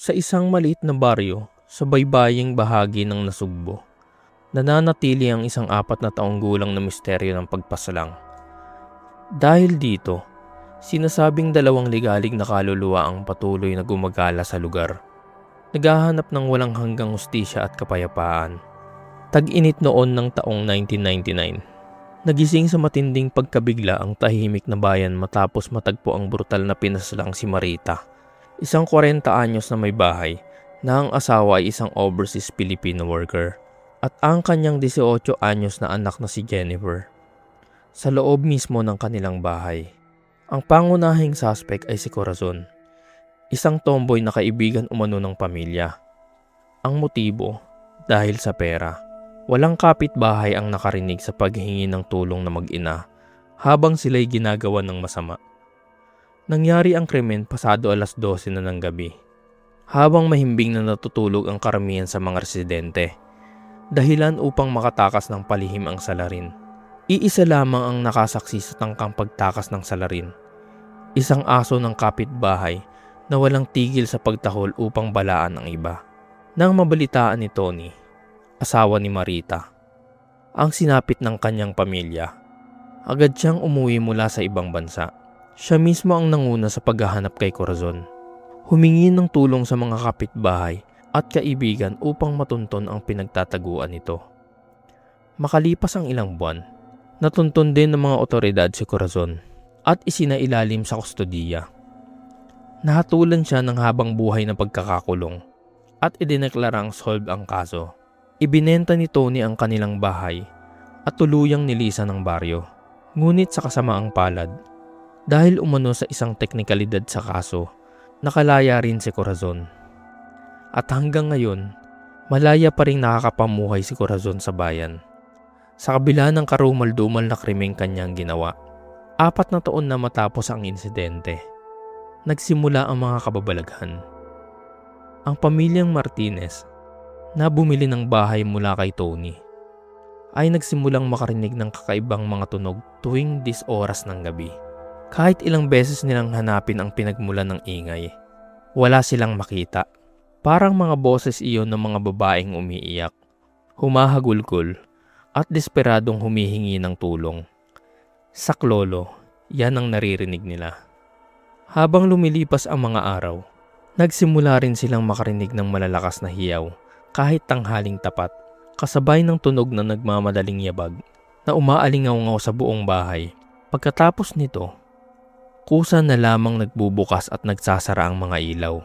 Sa isang maliit na baryo sa baybaying bahagi ng Nasugbo, nananatili ang isang 4 na taong gulang na misteryo ng pagpasalang. Dahil dito, sinasabing 2 ligalig na kaluluwa ang patuloy na gumagala sa lugar, naghahanap ng walang hanggang hustisya at kapayapaan. Tag-init noon ng taong 1999. Nagising sa matinding pagkabigla ang tahimik na bayan matapos matagpo ang brutal na pinasalang si Marita, isang 40 anyos na may bahay na ang asawa ay isang overseas Filipino worker at ang kanyang 18 anyos na anak na si Jennifer. Sa loob mismo ng kanilang bahay, ang pangunahing suspect ay si Corazon, isang tomboy na kaibigan umano ng pamilya. Ang motibo, dahil sa pera. Walang kapitbahay ang nakarinig sa paghingi ng tulong na mag-ina habang sila'y ginagawa ng masama. Nangyari ang krimen pasado 12:00 na ng gabi, habang mahimbing na natutulog ang karamihan sa mga residente, dahilan upang makatakas ng palihim ang salarin. Iisa lamang ang nakasaksi sa tangkang pagtakas ng salarin, isang aso ng kapitbahay na walang tigil sa pagtahol upang balaan ang iba. Nang mabalitaan ni Tony, asawa ni Marita, ang sinapit ng kanyang pamilya, agad siyang umuwi mula sa ibang bansa. Siya mismo ang nanguna sa paghahanap kay Corazon. Humingi ng tulong sa mga kapitbahay at kaibigan upang matunton ang pinagtataguan nito. Makalipas ang ilang buwan, natuntun din ng mga otoridad si Corazon at isinailalim sa kustodiya. Nahatulan siya ng habang buhay na pagkakakulong at idineklarang solved ang kaso. Ibinenta ni Tony ang kanilang bahay at tuluyang nilisan ng baryo. Ngunit sa kasamaang palad, dahil umano sa isang teknikalidad sa kaso, nakalaya rin si Corazon. At hanggang ngayon, malaya pa rin nakakapamuhay si Corazon sa bayan. Sa kabila ng karumal-dumal na krimeng kanyang ginawa, 4 na taon na matapos ang insidente, nagsimula ang mga kababalaghan. Ang pamilyang Martinez na bumili ng bahay mula kay Tony ay nagsimulang makarinig ng kakaibang mga tunog tuwing 10 oras ng gabi. Kahit ilang beses nilang hanapin ang pinagmulan ng ingay, wala silang makita. Parang mga boses iyon ng mga babaeng umiiyak, humahagulgol at desperadong humihingi ng tulong. Saklolo, yan ang naririnig nila. Habang lumilipas ang mga araw, nagsimula rin silang makarinig ng malalakas na hiyaw kahit tanghaling tapat, kasabay ng tunog na nagmamadaling yabag na umaalingaw-ngaw sa buong bahay. Pagkatapos nito, kusa na lamang nagbubukas at nagsasara ang mga ilaw.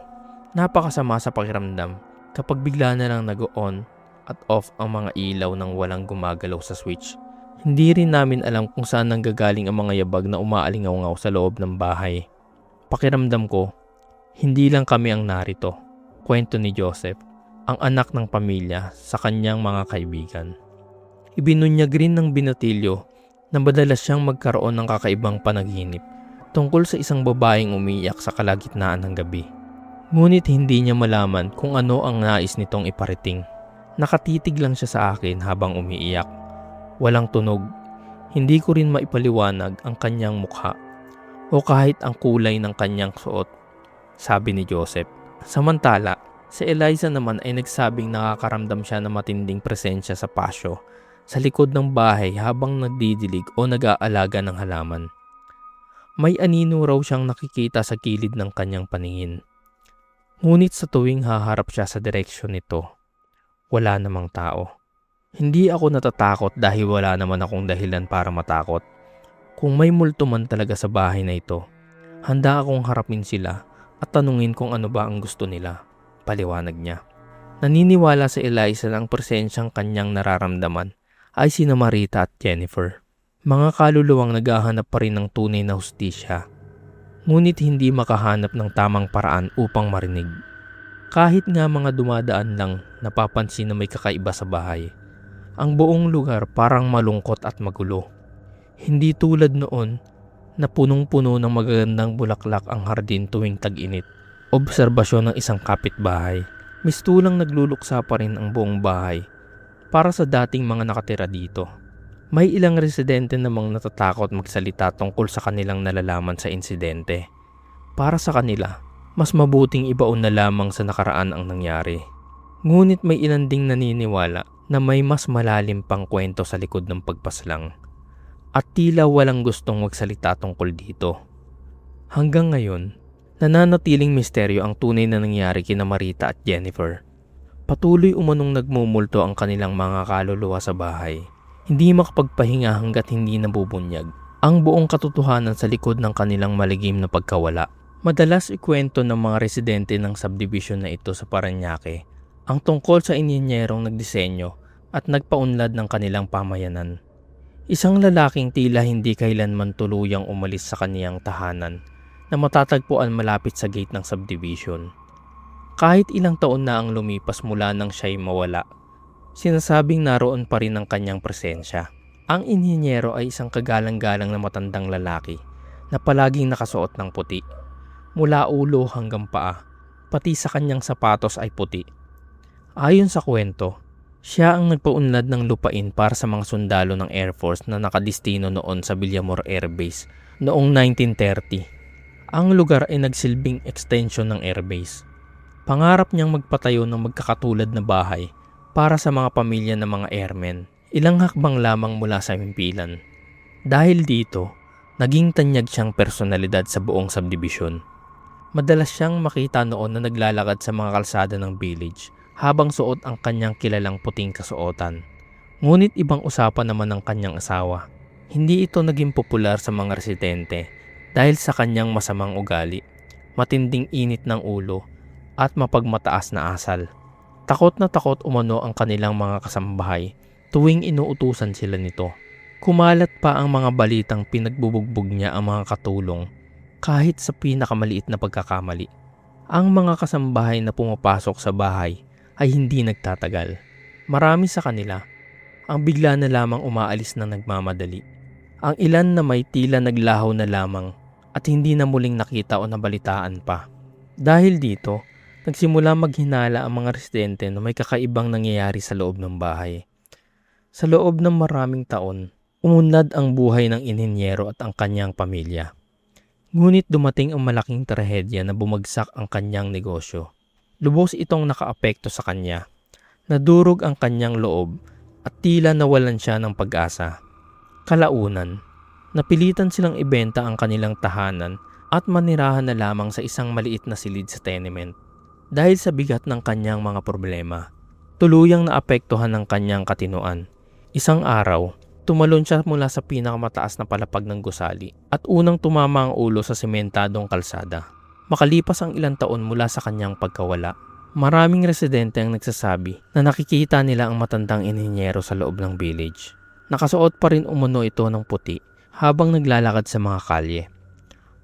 Napakasama sa pakiramdam kapag bigla na lang nag-on at off ang mga ilaw nang walang gumagalaw sa switch. Hindi rin namin alam kung saan nanggagaling ang mga yabag na umaalingaw-ngaw sa loob ng bahay. Pakiramdam ko, hindi lang kami ang narito. Kwento ni Joseph, ang anak ng pamilya sa kanyang mga kaibigan. Ibinunyag rin ng binatilyo na madalas siyang magkaroon ng kakaibang panaginip tungkol sa isang babaeng umiiyak sa kalagitnaan ng gabi. Ngunit hindi niya malaman kung ano ang nais nitong iparating. Nakatitig lang siya sa akin habang umiiyak. Walang tunog. Hindi ko rin maipaliwanag ang kanyang mukha o kahit ang kulay ng kanyang suot, sabi ni Joseph. Samantala, si Eliza naman ay nagsabing nakakaramdam siya ng matinding presensya sa pasyo sa likod ng bahay habang nagdidilig o nag-aalaga ng halaman. May anino raw siyang nakikita sa gilid ng kanyang paningin. Ngunit sa tuwing haharap siya sa direksyon nito, wala namang tao. Hindi ako natatakot dahil wala naman akong dahilan para matakot. Kung may multo man talaga sa bahay na ito, handa akong harapin sila at tanungin kung ano ba ang gusto nila. Paliwanag niya. Naniniwala si Eliza na ang presensyang kanyang nararamdaman ay sina Marita at Jennifer. Mga kaluluwang naghahanap pa rin ng tunay na hustisya, ngunit hindi makahanap ng tamang paraan upang marinig. Kahit nga mga dumadaan lang napapansin na may kakaiba sa bahay, ang buong lugar parang malungkot at magulo. Hindi tulad noon na punong-puno ng magagandang bulaklak ang hardin tuwing tag-init. Obserbasyon ng isang kapitbahay. Mistulang nagluluksa pa rin ang buong bahay para sa dating mga nakatira dito. May ilang residente namang natatakot magsalita tungkol sa kanilang nalalaman sa insidente. Para sa kanila, Mas mabuting ibaon na lamang sa nakaraan ang nangyari. Ngunit may ilan ding naniniwala na may mas malalim pang kwento sa likod ng pagpaslang. At tila walang gustong magsalita tungkol dito. Hanggang ngayon, nananatiling misteryo ang tunay na nangyari kina Marita at Jennifer. Patuloy umanong nagmumulto ang kanilang mga kaluluwa sa bahay. Hindi makapagpahinga hanggat hindi nabubunyag ang buong katotohanan sa likod ng kanilang maligim na pagkawala. Madalas ikwento ng mga residente ng subdivision na ito sa Parañaque ang tungkol sa inhinyerong nagdisenyo at nagpaunlad ng kanilang pamayanan. Isang lalaking tila hindi kailanman tuluyang umalis sa kaniyang tahanan na matatagpuan malapit sa gate ng subdivision. Kahit ilang taon na ang lumipas mula nang siya'y mawala, sinasabing naroon pa rin ang kanyang presensya. Ang inhinyero ay isang kagalang-galang na matandang lalaki na palaging nakasuot ng puti. Mula ulo hanggang paa, pati sa kanyang sapatos ay puti. Ayon sa kwento, siya ang nagpaunlad ng lupain para sa mga sundalo ng Air Force na nakadistino noon sa Villamor Air Base noong 1930. Ang lugar ay nagsilbing extension ng airbase. Pangarap niyang magpatayo ng magkakatulad na bahay para sa mga pamilya ng mga airmen, ilang hakbang lamang mula sa himpilan. Dahil dito, naging tanyag siyang personalidad sa buong subdivision. Madalas siyang makita noon na naglalakad sa mga kalsada ng village habang suot ang kanyang kilalang puting kasuotan. Ngunit ibang usapan naman ng kanyang asawa. Hindi ito naging popular sa mga residente dahil sa kanyang masamang ugali, matinding init ng ulo at mapagmataas na asal. Takot na takot umano ang kanilang mga kasambahay tuwing inuutusan sila nito. Kumalat pa ang mga balitang pinagbubugbog niya ang mga katulong kahit sa pinakamaliit na pagkakamali. Ang mga kasambahay na pumapasok sa bahay ay hindi nagtatagal. Marami sa kanila ang bigla na lamang umaalis na nagmamadali. Ang ilan na may tila naglaho na lamang at hindi na muling nakita o nabalitaan pa. Dahil dito, nagsimula maghinala ang mga residente na may kakaibang nangyayari sa loob ng bahay. Sa loob ng maraming taon, umunlad ang buhay ng inhinyero at ang kanyang pamilya. Ngunit dumating ang malaking trahedya na bumagsak ang kanyang negosyo. Lubos itong nakaapekto sa kanya. Nadurog ang kanyang loob at tila nawalan siya ng pag-asa. Kalaunan, napilitan silang ibenta ang kanilang tahanan at manirahan na lamang sa isang maliit na silid sa tenement. Dahil sa bigat ng kanyang mga problema, tuluyang naapektuhan ng kanyang katinoan. Isang araw, tumalon siya mula sa pinakamataas na palapag ng gusali at unang tumama ang ulo sa sementadong kalsada. Makalipas ang ilang taon mula sa kanyang pagkawala, maraming residente ang nagsasabi na nakikita nila ang matandang inhinyero sa loob ng village. Nakasuot pa rin umano ito ng puti habang naglalakad sa mga kalye.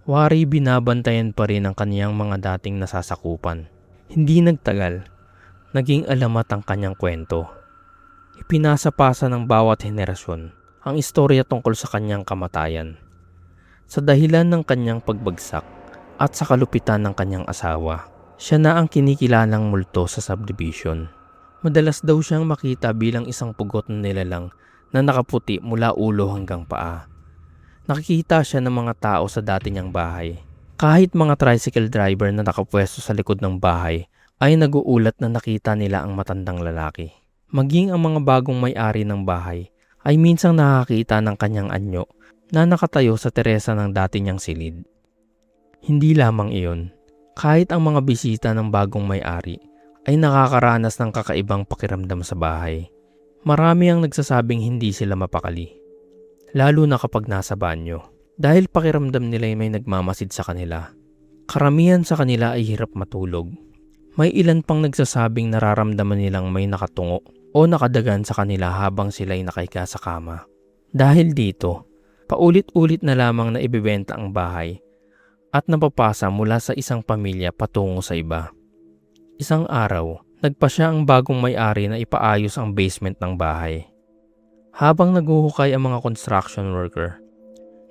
Wari binabantayan pa rin ang kaniyang mga dating nasasakupan. Hindi nagtagal, naging alamat ang kanyang kwento. Ipinasa-pasa ng bawat henerasyon ang istorya tungkol sa kanyang kamatayan. Sa dahilan ng kanyang pagbagsak at sa kalupitan ng kanyang asawa, siya na ang kinikilalang multo sa subdivision. Madalas daw siyang makita bilang isang pugot na nilalang na nakaputi mula ulo hanggang paa. Nakikita siya ng mga tao sa dati niyang bahay. Kahit mga tricycle driver na nakapwesto sa likod ng bahay ay naguulat na nakita nila ang matandang lalaki. Maging ang mga bagong may-ari ng bahay ay minsang nakakita ng kanyang anyo na nakatayo sa teresa ng dati niyang silid. Hindi lamang iyon, kahit ang mga bisita ng bagong may-ari ay nakakaranas ng kakaibang pakiramdam sa bahay. Marami ang nagsasabing hindi sila mapakali, lalo na kapag nasa banyo, dahil pakiramdam nila ay may nagmamasid sa kanila. Karamihan sa kanila ay hirap matulog. May ilan pang nagsasabing nararamdaman nilang may nakatungo o nakadagan sa kanila habang sila'y nakahiga sa kama. Dahil dito, paulit-ulit na lamang na ibebenta ang bahay at napapasa mula sa isang pamilya patungo sa iba. Isang araw, nagpasya ang bagong may-ari na ipaayos ang basement ng bahay. Habang naguhukay ang mga construction worker,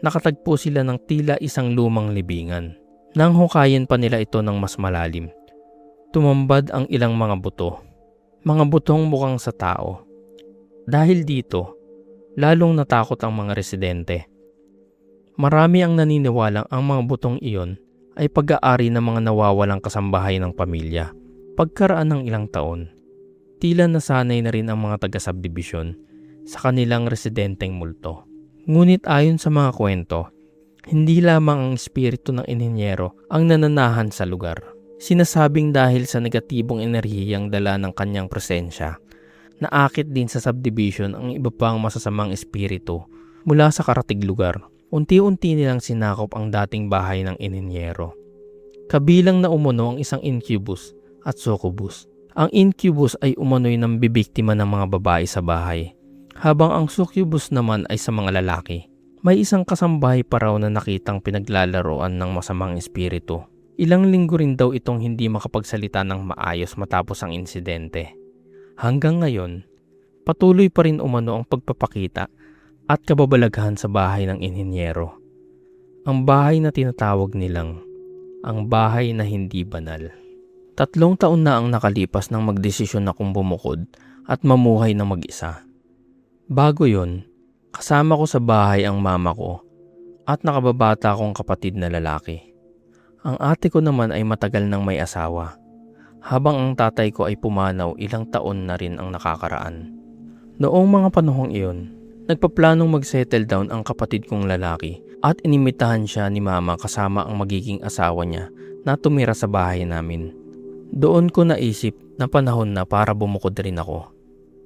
nakatagpo sila ng tila isang lumang libingan. Nang hukayin pa nila ito ng mas malalim, tumambad ang ilang mga buto. Mga butong mukhang sa tao. Dahil dito, lalong natakot ang mga residente. Marami ang naniniwalang ang mga butong iyon ay pag-aari ng mga nawawalang kasambahay ng pamilya. Pagkaraan ng ilang taon, tila nasanay na rin ang mga taga-subdivision sa kanilang residenteng multo. Ngunit ayon sa mga kwento, hindi lamang ang espiritu ng inhinyero ang nananahan sa lugar. Sinasabing dahil sa negatibong enerhiyang dala ng kanyang presensya, naakit din sa subdivision ang iba pang masasamang espiritu mula sa karatig lugar. Unti-unti nilang sinakop ang dating bahay ng inhinyero. Kabilang na umuno ang isang incubus at succubus. Ang incubus ay umano'y nang bibiktima ng mga babae sa bahay, habang ang succubus naman ay sa mga lalaki. May isang kasambahay pa raw na nakitang pinaglalaroan ng masamang espiritu. Ilang linggo rin daw itong hindi makapagsalita ng maayos matapos ang insidente. Hanggang ngayon, patuloy pa rin umano ang pagpapakita at kababalaghan sa bahay ng inhinyero. Ang bahay na tinatawag nilang ang bahay na hindi banal. 3 taon na ang nakalipas nang magdesisyon akong bumukod at mamuhay ng mag-isa. Bago yon, kasama ko sa bahay ang mama ko at nakababata kong kapatid na lalaki. Ang ate ko naman ay matagal nang may asawa, habang ang tatay ko ay pumanaw ilang taon na rin ang nakakaraan. Noong mga panahong iyon, nagpaplanong mag-settle down ang kapatid kong lalaki at inimitahan siya ni mama kasama ang magiging asawa niya na tumira sa bahay namin. Doon ko naisip na panahon na para bumukod rin ako.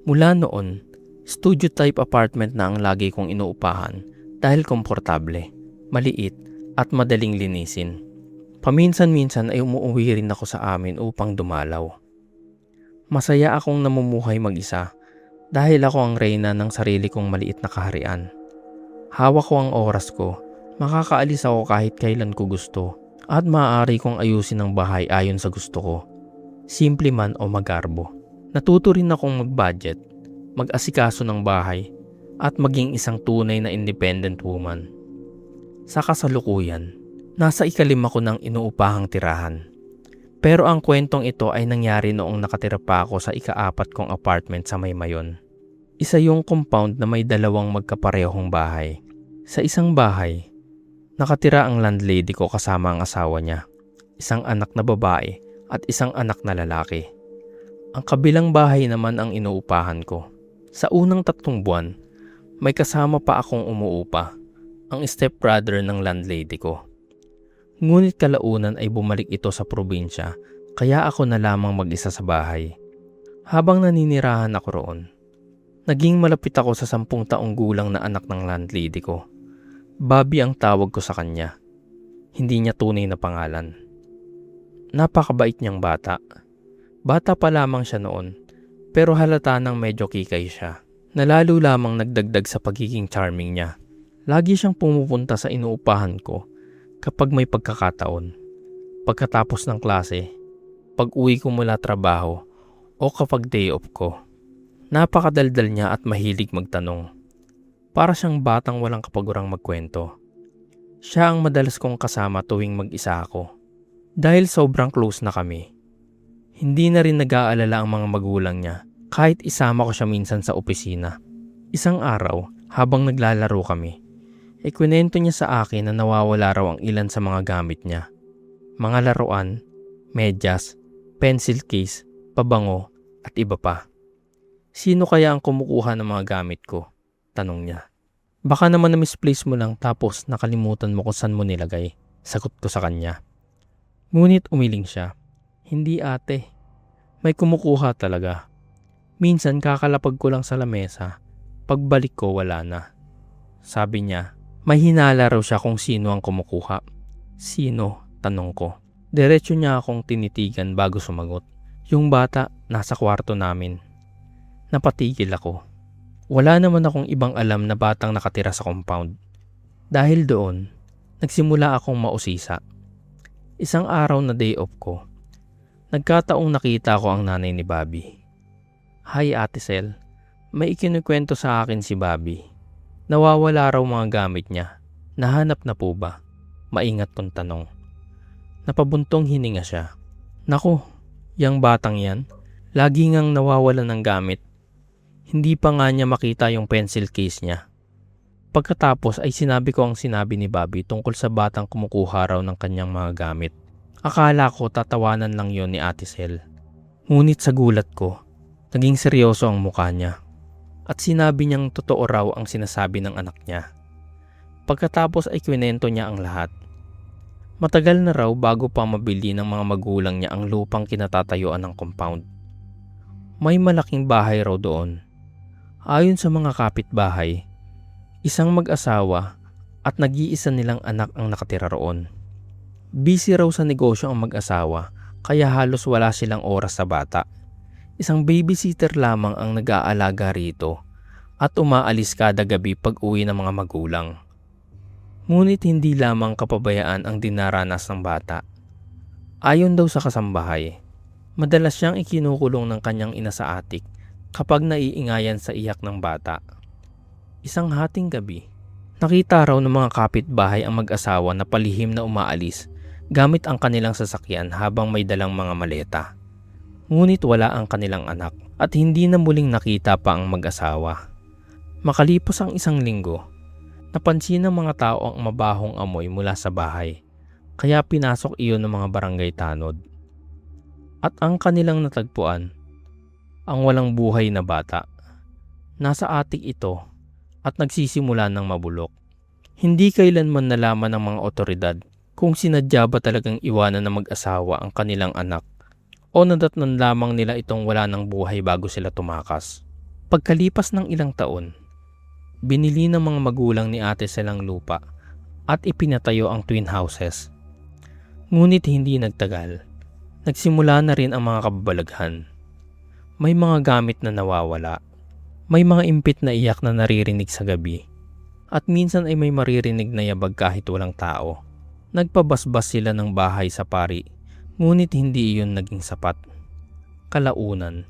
Mula noon, studio type apartment na ang lagi kong inuupahan dahil komportable, maliit at madaling linisin. Paminsan-minsan ay umuwi rin ako sa amin upang dumalaw. Masaya akong namumuhay mag-isa dahil ako ang reyna ng sarili kong maliit na kaharian. Hawak ko ang oras ko, makakaalis ako kahit kailan ko gusto at maaari kong ayusin ang bahay ayon sa gusto ko, simple man o magarbo. Natuto rin akong mag-budget, mag-asikaso ng bahay at maging isang tunay na independent woman. Sa kasalukuyan, nasa 5 ako ng inuupahang tirahan. Pero ang kwentong ito ay nangyari noong nakatira pa ako sa 4 kong apartment sa Maymayon. Isa yung compound na may 2 magkaparehong bahay. Sa isang bahay, nakatira ang landlady ko kasama ang asawa niya, isang anak na babae at isang anak na lalaki. Ang kabilang bahay naman ang inuupahan ko. Sa unang 3 buwan, may kasama pa akong umuupa, ang stepbrother ng landlady ko. Ngunit kalaunan ay bumalik ito sa probinsya, kaya ako na lamang mag-isa sa bahay. Habang naninirahan ako roon, naging malapit ako sa 10 taong gulang na anak ng landlady ko. Bobby ang tawag ko sa kanya. Hindi niya tunay na pangalan. Napakabait niyang bata. Bata pa lamang siya noon, pero halata nang medyo kikay siya, na lalo lamang nagdagdag sa pagiging charming niya. Lagi siyang pumupunta sa inuupahan ko kapag may pagkakataon, pagkatapos ng klase, pag-uwi ko mula trabaho, o kapag day off ko. Napakadaldal niya at mahilig magtanong. Para siyang batang walang kapagurang magkwento. Siya ang madalas kong kasama tuwing mag-isa ako. Dahil sobrang close na kami, hindi na rin nag-aalala ang mga magulang niya kahit isama ko siya minsan sa opisina. Isang araw, habang naglalaro kami, ikwento niya sa akin na nawawala raw ang ilan sa mga gamit niya. Mga laruan, medyas, pencil case, pabango, at iba pa. Sino kaya ang kumukuha ng mga gamit ko? Tanong niya. Baka naman na-misplace mo lang tapos nakalimutan mo kung saan mo nilagay. Sagot ko sa kanya. Ngunit umiling siya. Hindi ate. May kumukuha talaga. Minsan kakalapag ko lang sa lamesa. Pagbalik ko wala na. Sabi niya. May hinala raw siya kung sino ang kumukuha. Sino? Tanong ko. Diretso niya akong tinitigan bago sumagot. Yung bata, nasa kwarto namin. Napatigil ako. Wala naman akong ibang alam na batang nakatira sa compound. Dahil doon, nagsimula akong mausisa. Isang araw na day off ko, nagkataong nakita ko ang nanay ni Bobby. Hi Ate Sel, may ikinukwento sa akin si Bobby. Nawawala raw mga gamit niya. Nahanap na po ba? Maingat kong tanong. Napabuntong hininga siya. Naku, yang batang yan, lagi ngang nawawala ng gamit. Hindi pa nga niya makita yung pencil case niya. Pagkatapos ay sinabi ko ang sinabi ni Bobby tungkol sa batang kumukuha raw ng kanyang mga gamit. Akala ko tatawanan lang yon ni Ate Sel. Ngunit sa gulat ko, naging seryoso ang mukha niya. At sinabi niyang totoo raw ang sinasabi ng anak niya. Pagkatapos ay kwinento niya ang lahat. Matagal na raw bago pa mabili ng mga magulang niya ang lupang kinatatayuan ng compound. May malaking bahay raw doon. Ayon sa mga kapitbahay, isang mag-asawa at nag-iisa nilang anak ang nakatira roon. Busy raw sa negosyo ang mag-asawa kaya halos wala silang oras sa bata. Isang babysitter lamang ang nag-aalaga rito at umaalis kada gabi pag uwi ng mga magulang. Ngunit hindi lamang kapabayaan ang dinaranas ng bata. Ayon daw sa kasambahay, madalas siyang ikinukulong ng kanyang ina sa atik kapag naiingayan sa iyak ng bata. Isang hating gabi, nakita raw ng mga kapitbahay ang mag-asawa na palihim na umaalis gamit ang kanilang sasakyan habang may dalang mga maleta. Ngunit wala ang kanilang anak at hindi na muling nakita pa ang mag-asawa. Makalipas ang isang linggo, napansin ng mga tao ang mabahong amoy mula sa bahay, kaya pinasok iyon ng mga barangay tanod. At ang kanilang natagpuan, ang walang buhay na bata. Nasa atik ito at nagsisimula ng mabulok. Hindi kailanman nalaman ng mga otoridad kung sinadya ba talagang iwanan ng mag-asawa ang kanilang anak o nadatnan lamang nila itong wala ng buhay bago sila tumakas. Pagkalipas ng ilang taon, binili ng mga magulang ni Ate Sel ang lupa at ipinatayo ang twin houses. Ngunit hindi nagtagal, nagsimula na rin ang mga kababalaghan. May mga gamit na nawawala, may mga impit na iyak na naririnig sa gabi, at minsan ay may maririnig na yabag kahit walang tao. Nagpabasbas sila ng bahay sa pari, ngunit hindi iyon naging sapat. Kalaunan,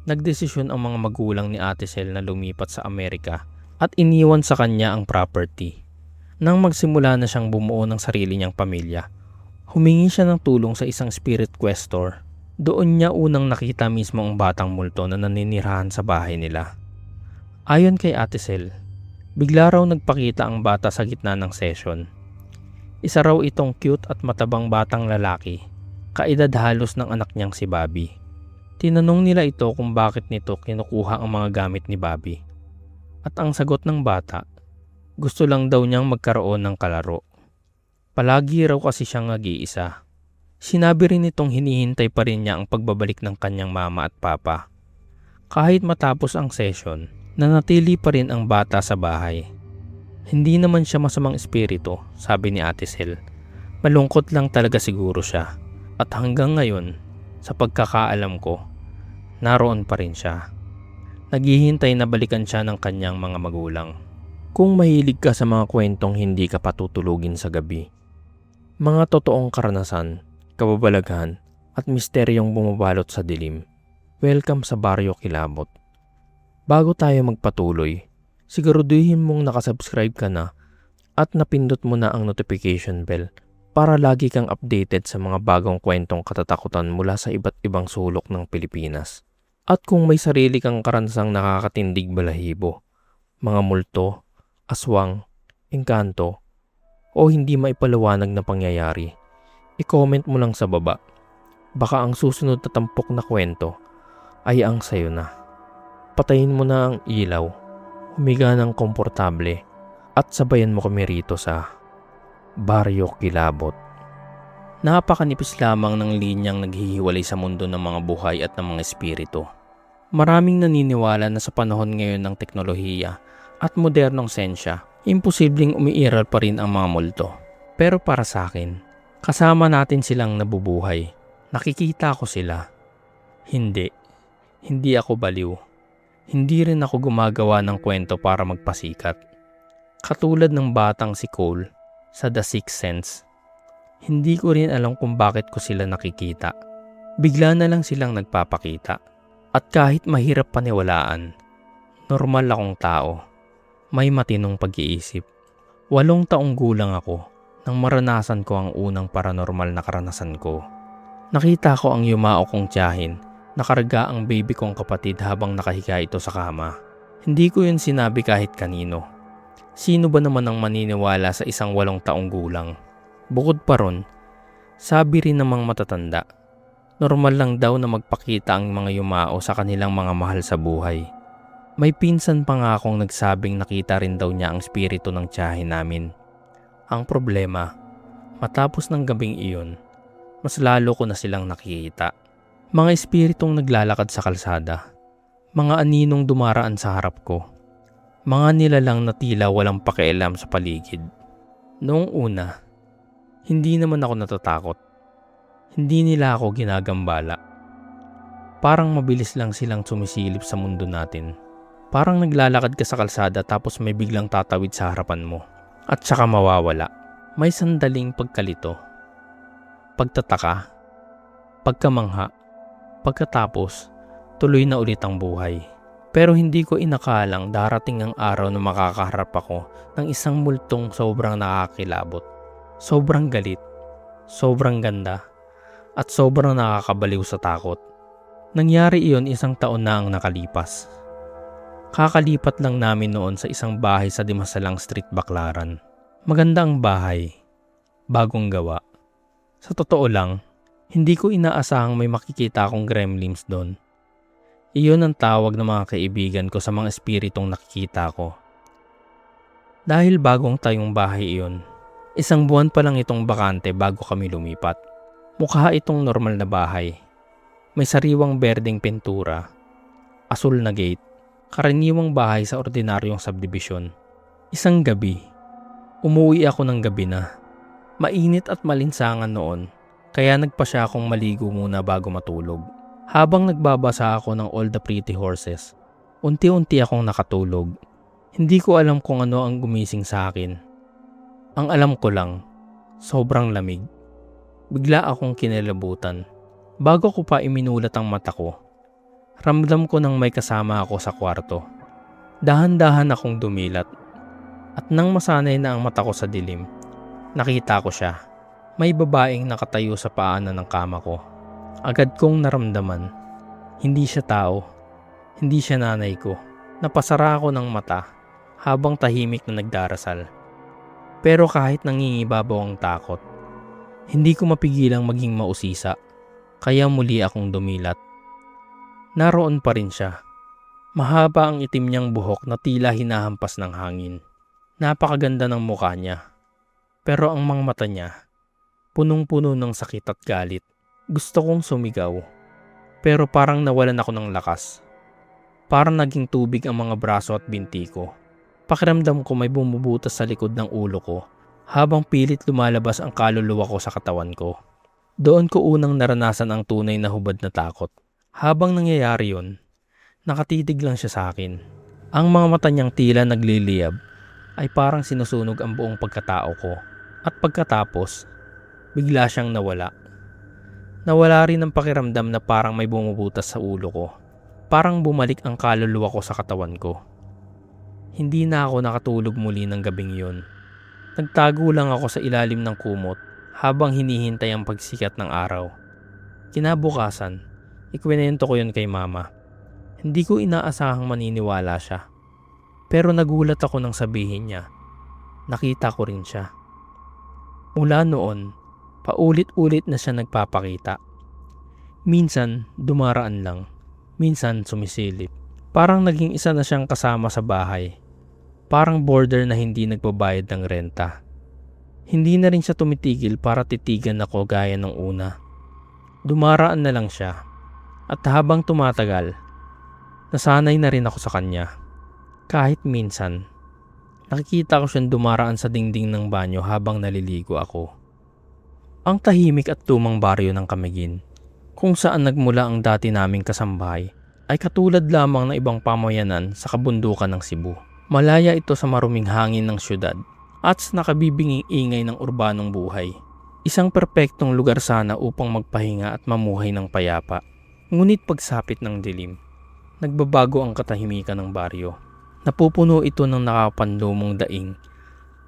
nagdesisyon ang mga magulang ni Ate Sel na lumipat sa Amerika at iniwan sa kanya ang property. Nang magsimula na siyang bumuo ng sarili niyang pamilya, humingi siya ng tulong sa isang spirit questor. Doon niya unang nakita mismo ang batang multo na naninirahan sa bahay nila. Ayon kay Ate Sel, bigla raw nagpakita ang bata sa gitna ng session. Isa raw itong cute at matabang batang lalaki, kaedad halos ng anak niyang si Bobby. Tinanong nila ito kung bakit nito kinukuha ang mga gamit ni Bobby. At ang sagot ng bata, gusto lang daw niyang magkaroon ng kalaro. Palagi raw kasi siyang nag-iisa. Sinabi rin nitong hinihintay pa rin niya ang pagbabalik ng kanyang mama at papa. Kahit matapos ang session, nanatili pa rin ang bata sa bahay. Hindi naman siya masamang espiritu, sabi ni Ate Sel. Malungkot lang talaga siguro siya. At hanggang ngayon, sa pagkakaalam ko, naroon pa rin siya. Naghihintay na balikan siya ng kanyang mga magulang. Kung mahilig ka sa mga kwentong hindi ka patutulugin sa gabi, mga totoong karanasan, kababalaghan at misteryong bumabalot sa dilim, welcome sa Baryo Kilabot. Bago tayo magpatuloy, siguraduhin mong nakasubscribe ka na at napindot mo na ang notification bell para lagi kang updated sa mga bagong kwentong katatakutan mula sa iba't ibang sulok ng Pilipinas. At kung may sarili kang karanasang nakakatindig balahibo, mga multo, aswang, engkanto, o hindi maipaliwanag na pangyayari, i-comment mo lang sa baba. Baka ang susunod na tampok na kwento ay ang sayo na. Patayin mo na ang ilaw, humiga ng komportable, at sabayan mo kami rito sa Baryo Kilabot. Napakanipis lamang ng linyang naghihiwalay sa mundo ng mga buhay at ng mga espiritu. Maraming naniniwala na sa panahon ngayon ng teknolohiya at modernong sensya, imposibleng umiiral pa rin ang mga multo. Pero para sa akin, kasama natin silang nabubuhay. Nakikita ko sila. Hindi ako baliw. Hindi rin ako gumagawa ng kwento para magpasikat. Katulad ng batang si Cole sa The Sixth Sense. Hindi ko rin alam kung bakit ko sila nakikita. Bigla na lang silang nagpapakita. At kahit mahirap paniwalaan, normal akong tao. May matinong pag-iisip. 8 taong gulang ako nang maranasan ko ang unang paranormal na karanasan ko. Nakita ko ang yumao kong tiyahin. Nakarga ang baby kong kapatid habang nakahiga ito sa kama. Hindi ko yun sinabi kahit kanino. Sino ba naman ang maniniwala sa isang 8 taong gulang? Bukod pa ron, sabi rin namang matatanda, normal lang daw na magpakita ang mga yumao sa kanilang mga mahal sa buhay. May pinsan pa nga akong nagsabing nakita rin daw niya ang espiritu ng tiyahin namin. Ang problema, matapos ng gabing iyon, mas lalo ko na silang nakikita. Mga espiritong naglalakad sa kalsada, mga aninong dumaraan sa harap ko, mga nilalang na tila walang pakialam sa paligid. Noong una, hindi naman ako natatakot. Hindi nila ako ginagambala. Parang mabilis lang silang sumisilip sa mundo natin. Parang naglalakad ka sa kalsada tapos may biglang tatawid sa harapan mo at saka mawawala. May sandaling pagkalito, pagtataka, pagkamangha, pagkatapos tuloy na ulit ang buhay. Pero hindi ko inakalang darating ang araw na makakaharap ako ng isang multong sobrang nakakilabot, sobrang galit, sobrang ganda, at sobrang nakakabaliw sa takot. Nangyari iyon 1 taon na ang nakalipas. Kakalipat lang namin noon sa isang bahay sa Dimasalang Street, Baclaran. Maganda ang bahay, bagong gawa. Sa totoo lang, hindi ko inaasahang may makikita akong gremlins doon. Iyon ang tawag ng mga kaibigan ko sa mga espiritong nakikita ko. Dahil bagong tayong bahay iyon, 1 buwan pa lang itong bakante bago kami lumipat. Mukha itong normal na bahay. May sariwang berdeng pintura, asul na gate, karaniwang bahay sa ordinaryong subdivision. Isang gabi, umuwi ako ng gabi na. Mainit at malinsangan noon, kaya nagpasya akong maligo muna bago matulog. Habang nagbabasa ako ng All the Pretty Horses, unti-unti akong nakatulog. Hindi ko alam kung ano ang gumising sa akin. Ang alam ko lang, sobrang lamig. Bigla akong kinilabutan. Bago ko pa iminulat ang mata ko, ramdam ko nang may kasama ako sa kwarto. Dahan-dahan akong dumilat. At nang masanay na ang mata ko sa dilim, nakita ko siya. May babaeng nakatayo sa paanan ng kama ko. Agad kong naramdaman, hindi siya tao, hindi siya nanay ko. Napasara ako ng mata habang tahimik na nagdarasal. Pero kahit nangingibabaw ang takot, hindi ko mapigilang maging mausisa, kaya muli akong dumilat. Naroon pa rin siya. Mahaba ang itim niyang buhok na tila hinahampas ng hangin. Napakaganda ng mukha niya. Pero ang mga mata niya, punong-puno ng sakit at galit. Gusto kong sumigaw, pero parang nawalan ako ng lakas. Parang naging tubig ang mga braso at binti ko. Pakiramdam ko may bumubutas sa likod ng ulo ko habang pilit lumalabas ang kaluluwa ko sa katawan ko. Doon ko unang naranasan ang tunay na hubad na takot. Habang nangyayari yon, nakatitig lang siya sa akin. Ang mga mata niyang tila nagliliyab ay parang sinusunog ang buong pagkatao ko. At pagkatapos, bigla siyang nawala. Nawala rin ang pakiramdam na parang may bumubutas sa ulo ko. Parang bumalik ang kaluluwa ko sa katawan ko. Hindi na ako nakatulog muli ng gabing yun. Nagtago lang ako sa ilalim ng kumot habang hinihintay ang pagsikat ng araw. Kinabukasan, ikwento ko yun kay mama. Hindi ko inaasahang maniniwala siya. Pero nagulat ako nang sabihin niya. Nakita ko rin siya. Mula noon, paulit-ulit na siya nagpapakita. Minsan, dumaraan lang. Minsan, sumisilip. Parang naging isa na siyang kasama sa bahay. Parang boarder na hindi nagbabayad ng renta. Hindi na rin siya tumitigil para titigan ako gaya ng una. Dumaraan na lang siya. At habang tumatagal, nasanay na rin ako sa kanya. Kahit minsan, nakikita ko siyang dumaraan sa dingding ng banyo habang naliligo ako. Ang tahimik at lumang baryo ng Camiguin, kung saan nagmula ang dati naming kasambahay, ay katulad lamang ng ibang pamayanan sa kabundukan ng Cebu. Malaya ito sa maruming hangin ng syudad at sa nakabibinging ingay ng urbanong buhay. Isang perpektong lugar sana upang magpahinga at mamuhay ng payapa. Ngunit pagsapit ng dilim, nagbabago ang katahimikan ng baryo. Napupuno ito ng nakapanlumong daing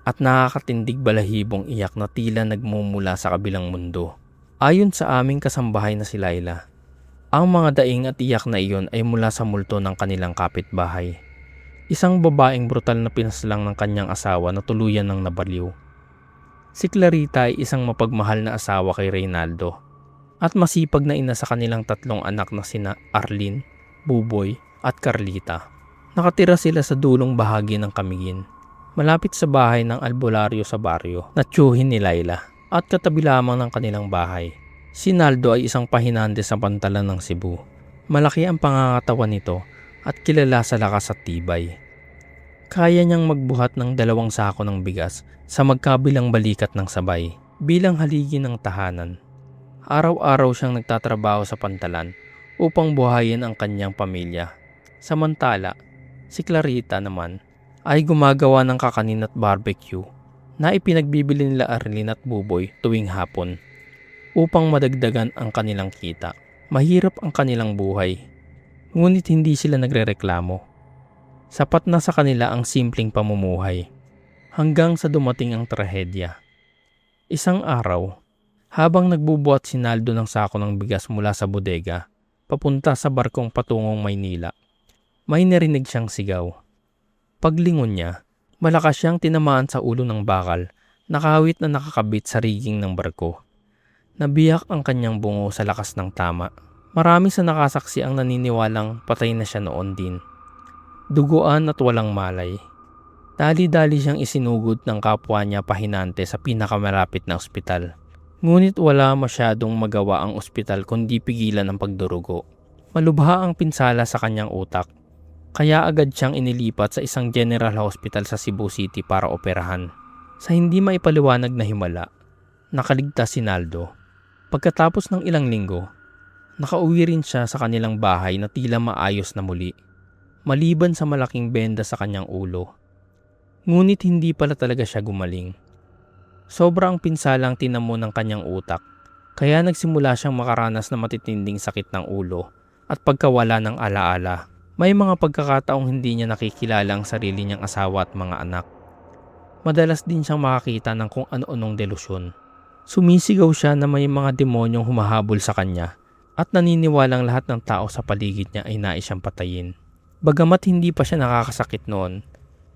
at nakakatindig balahibong iyak na tila nagmumula sa kabilang mundo. Ayon sa aming kasambahay na si Laila, ang mga daing at iyak na iyon ay mula sa multo ng kanilang kapitbahay. Isang babaeng brutal na pinaslang ng kanyang asawa na tuluyan ng nabaliw. Si Clarita ay isang mapagmahal na asawa kay Reynaldo at masipag na ina sa kanilang 3 anak na sina Arlene, Buboy at Carlita. Nakatira sila sa dulong bahagi ng Camiguin, malapit sa bahay ng albularyo sa baryo na tiyuhin ni Laila at katabi lamang ng kanilang bahay. Si Naldo ay isang pahinante sa pantalan ng Cebu. Malaki ang pangangatawan nito at kilala sa lakas at tibay. Kaya niyang magbuhat ng 2 sako ng bigas sa magkabilang balikat ng sabay bilang haligi ng tahanan. Araw-araw siyang nagtatrabaho sa pantalan upang buhayin ang kanyang pamilya. Samantala, si Clarita naman ay gumagawa ng kakanin at barbecue na ipinagbibili nila Arlene at Buboy tuwing hapon upang madagdagan ang kanilang kita. Mahirap ang kanilang buhay, ngunit hindi sila nagrereklamo. Sapat na sa kanila ang simpleng pamumuhay hanggang sa dumating ang trahedya. Isang araw, habang nagbubuhat si Naldo ng sako ng bigas mula sa bodega papunta sa barkong patungong Maynila, may narinig siyang sigaw. Paglingon niya, malakas siyang tinamaan sa ulo ng bakal na kahawit na nakakabit sa rigging ng barko. Nabiyak ang kanyang bungo sa lakas ng tama. Marami sa nakasaksi ang naniniwalang patay na siya noon din. Duguan at walang malay. Dali-dali siyang isinugod ng kapwa niya pahinante sa pinakamalapit na ospital. Ngunit wala masyadong magawa ang ospital kundi pigilan ang pagdurugo. Malubha ang pinsala sa kanyang utak, kaya agad siyang inilipat sa isang general hospital sa Cebu City para operahan. Sa hindi maipaliwanag na himala, nakaligtas si Naldo. Pagkatapos ng ilang linggo, nakauwi rin siya sa kanilang bahay na tila maayos na muli, maliban sa malaking benda sa kanyang ulo. Ngunit hindi pala talaga siya gumaling. Sobrang pinsalang tinamo ng kanyang utak, kaya nagsimula siyang makaranas ng matitinding sakit ng ulo at pagkawala ng alaala. May mga pagkakataong hindi niya nakikilala ang sarili niyang asawa at mga anak. Madalas din siyang makakita ng kung ano-anong delusyon. Sumisigaw siya na may mga demonyong humahabol sa kanya at naniniwalang lahat ng tao sa paligid niya ay nais siyang patayin. Bagamat hindi pa siya nakakasakit noon,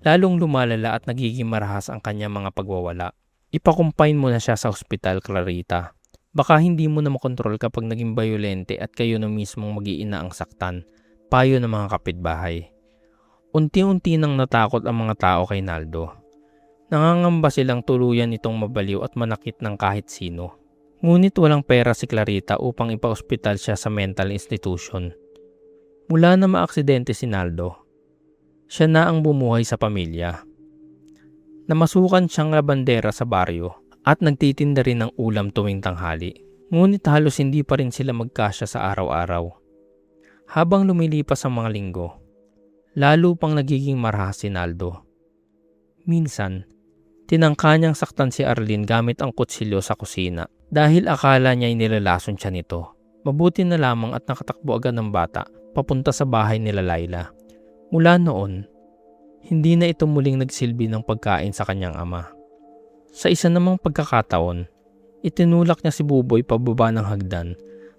lalong lumalala at nagiging marahas ang kanyang mga pagwawala. Ipakumpine mo na siya sa ospital, Clarita. Baka hindi mo na makontrol kapag naging bayolente at kayo na mismong mag-iina ang saktan, payo ng mga kapitbahay. Unti-unti nang natakot ang mga tao kay Naldo. Nangangamba silang tuluyan itong mabaliw at manakit ng kahit sino. Ngunit walang pera si Clarita upang ipa-ospital siya sa mental institution. Mula na maaksidente si Naldo, siya na ang bumuhay sa pamilya. Namasukan siyang labandera sa baryo at nagtitinda rin ng ulam tuwing tanghali. Ngunit halos hindi pa rin sila magkasya sa araw-araw. Habang lumilipas ang mga linggo, lalo pang nagiging marahas si Naldo. Minsan, tinangka niyang saktan si Arlene gamit ang kutsilyo sa kusina dahil akala niya ay nilalason siya nito. Mabuti na lamang at nakatakbo agad ng bata papunta sa bahay nila Laila. Mula noon, hindi na ito muling nagsilbi ng pagkain sa kanyang ama. Sa isa namang pagkakataon, itinulak niya si Buboy pababa ng hagdan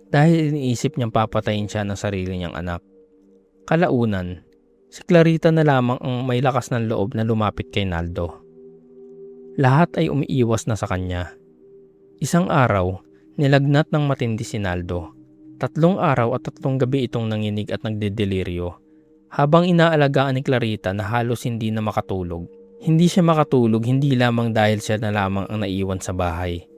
dahil iniisip niyang papatayin siya ng sarili niyang anak. Kalaunan, si Clarita na lamang ang may lakas ng loob na lumapit kay Naldo. Lahat ay umiiwas na sa kanya. Isang araw, nilagnat ng matindi si Naldo. 3 araw at 3 gabi itong nanginig at nagdedeliryo. Habang inaalagaan ni Clarita na halos hindi na makatulog. Hindi siya makatulog hindi lamang dahil siya na lamang ang naiwan sa bahay.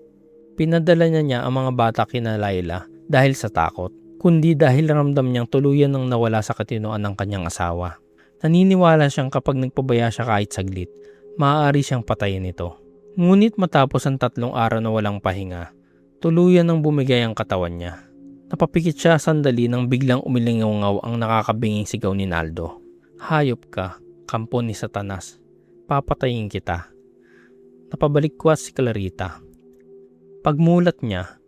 Pinadala niya ang mga bata kina Laila dahil sa takot, kundi dahil ramdam niyang tuluyan nang nawala sa katinoan ng kanyang asawa. Naniniwala siyang kapag nagpabaya siya kahit saglit, maaari siyang patayin ito. Ngunit matapos ang 3 araw na walang pahinga, tuluyan nang bumigay ang katawan niya. Napapikit siya sandali nang biglang umilingaw ang nakakabinging sigaw ni Naldo. Hayop ka, kampo ni Satanas. Papatayin kita. Napabalikwat si Clarita. Pagmulat niya,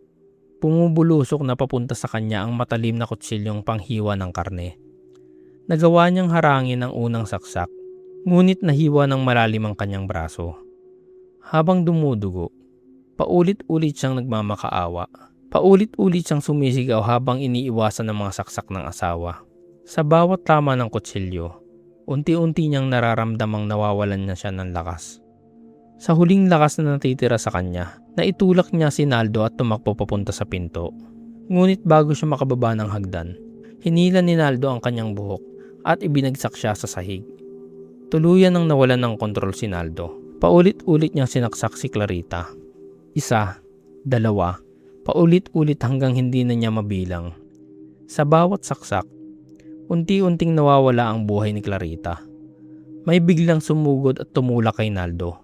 pumubulusok na papunta sa kanya ang matalim na kutsilyong panghiwa ng karne. Nagawa niyang harangin ang unang saksak, ngunit nahiwa ng malalim ang kanyang braso. Habang dumudugo, paulit-ulit siyang nagmamakaawa. Paulit-ulit siyang sumisigaw habang iniiwasan ng mga saksak ng asawa. Sa bawat tama ng kutsilyo, Unti-unti niyang nararamdamang nawawalan na siya ng lakas. Sa huling lakas na natitira sa kanya, naitulak niya si Naldo at tumakbo papunta sa pinto. Ngunit bago siya makababa ng hagdan, hinila ni Naldo ang kanyang buhok at ibinagsak siya sa sahig. Tuluyan nang nawalan ng kontrol si Naldo. Paulit-ulit niyang sinaksak si Clarita. 1, 2, paulit-ulit hanggang hindi na niya mabilang. Sa bawat saksak, unti-unting nawawala ang buhay ni Clarita. May biglang sumugod at tumulak kay Naldo.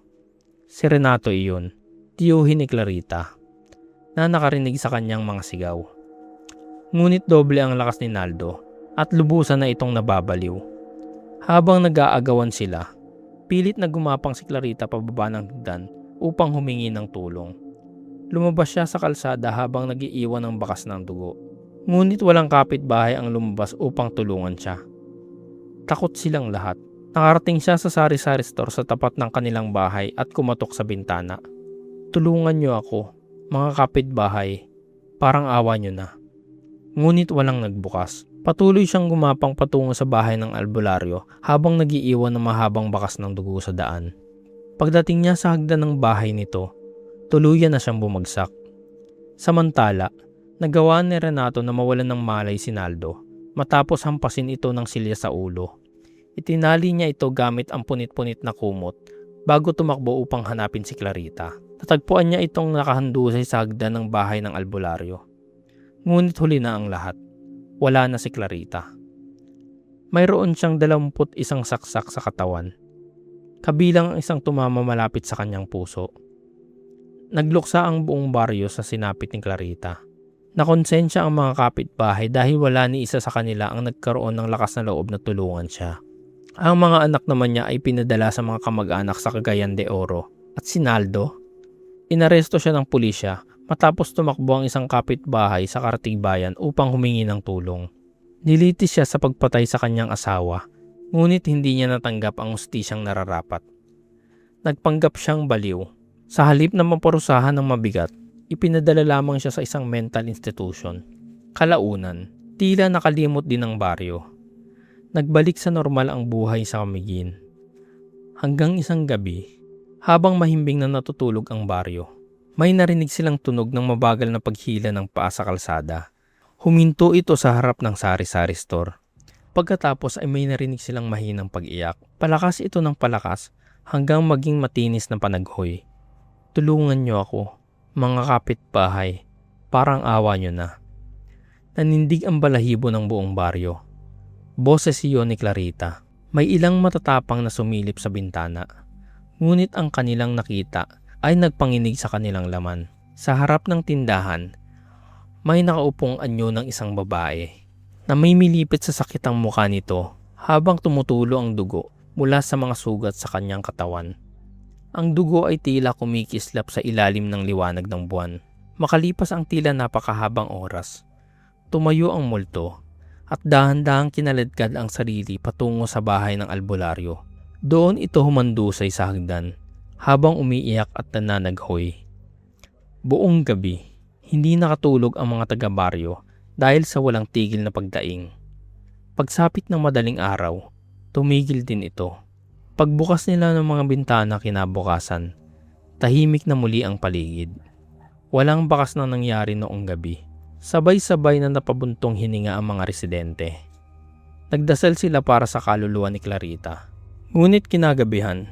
Si Renato iyon, tiyuhin ni Clarita, na nakarinig sa kanyang mga sigaw. Ngunit doble ang lakas ni Naldo at lubusan na itong nababaliw. Habang nag-aagawan sila, pilit na gumapang si Clarita pababa ng hagdan upang humingi ng tulong. Lumabas siya sa kalsada habang nagiiwan ng bakas ng dugo. Ngunit walang kapitbahay ang lumabas upang tulungan siya. Takot silang lahat. Nakarating siya sa sari-sari store sa tapat ng kanilang bahay at kumatok sa bintana. "Tulungan niyo ako, mga kapitbahay. Parang awa niyo na." Ngunit walang nagbukas. Patuloy siyang gumapang patungo sa bahay ng albularyo habang nagiiwan ng mahabang bakas ng dugo sa daan. Pagdating niya sa hagdan ng bahay nito, tuluyan na siyang bumagsak. Samantala, nagawa ni Renato na mawalan ng malay si Naldo matapos hampasin ito ng silya sa ulo. Itinali niya ito gamit ang punit-punit na kumot bago tumakbo upang hanapin si Clarita. Tatagpuan niya itong nakahandusay sa hagdan ng bahay ng albularyo. Ngunit huli na ang lahat. Wala na si Clarita. Mayroon siyang 21 saksak sa katawan, kabilang ang isang tumama malapit sa kanyang puso. Nagluksa ang buong baryo sa sinapit ni Clarita. Nakonsensya ang mga kapitbahay dahil wala ni isa sa kanila ang nagkaroon ng lakas na loob na tulungan siya. Ang mga anak naman niya ay pinadala sa mga kamag-anak sa Cagayan de Oro. At si Naldo, inaresto siya ng pulisya matapos tumakbo ang isang kapitbahay sa Kartibayan upang humingi ng tulong. Nilitis siya sa pagpatay sa kanyang asawa, ngunit hindi niya natanggap ang hustisyang nararapat. Nagpanggap siyang baliw. Sa halip na maparusahan ng mabigat, ipinadala lamang siya sa isang mental institution. Kalaunan, tila nakalimot din ang baryo. Nagbalik sa normal ang buhay sa Camiguin. Hanggang isang gabi, habang mahimbing na natutulog ang baryo, may narinig silang tunog ng mabagal na paghila ng paa sa kalsada. Huminto ito sa harap ng sari-sari store. Pagkatapos ay may narinig silang mahinang pag-iyak. Palakas ito ng palakas hanggang maging matinis na panaghoy. "Tulungan niyo ako, mga kapitbahay. Parang awa niyo na." Nanindig ang balahibo ng buong baryo. Boses iyon ni Clarita. May ilang matatapang na sumilip sa bintana. Ngunit ang kanilang nakita ay nagpanginig sa kanilang laman. Sa harap ng tindahan, may nakaupong anyo ng isang babae na may milipit sa sakit ang mukha nito habang tumutulo ang dugo mula sa mga sugat sa kanyang katawan. Ang dugo ay tila kumikislap sa ilalim ng liwanag ng buwan. Makalipas ang tila napakahabang oras, tumayo ang multo at dahan-dahang kinaladkad ang sarili patungo sa bahay ng albularyo. Doon ito humandusay sa hagdan habang umiiyak at nananaghoy. Buong gabi, hindi nakatulog ang mga taga-baryo dahil sa walang tigil na pagdaing. Pagsapit ng madaling araw, tumigil din ito. Pagbukas nila ng mga bintana kinabukasan, tahimik na muli ang paligid. Walang bakas na nangyari noong gabi. Sabay-sabay na napabuntong hininga ang mga residente. Nagdasal sila para sa kaluluwa ni Clarita. Ngunit kinagabihan,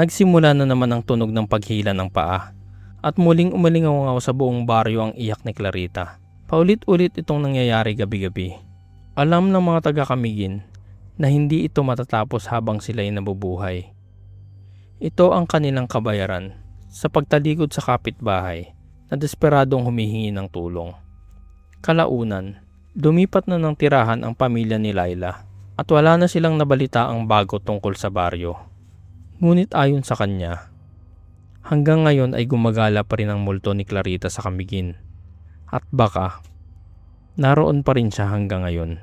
nagsimula na naman ang tunog ng paghila ng paa at muling umalingaw sa buong baryo ang iyak ni Clarita. Paulit-ulit itong nangyayari gabi-gabi. Alam ng mga taga-Camiguin na hindi ito matatapos habang sila'y nabubuhay. Ito ang kanilang kabayaran sa pagtalikod sa kapitbahay na desperadong humihingi ng tulong. Kalaunan, dumipat na ng tirahan ang pamilya ni Laila at wala na silang nabalita ang bago tungkol sa baryo. Ngunit ayon sa kanya, hanggang ngayon ay gumagala pa rin ang multo ni Clarita sa Camiguin at baka naroon pa rin siya hanggang ngayon.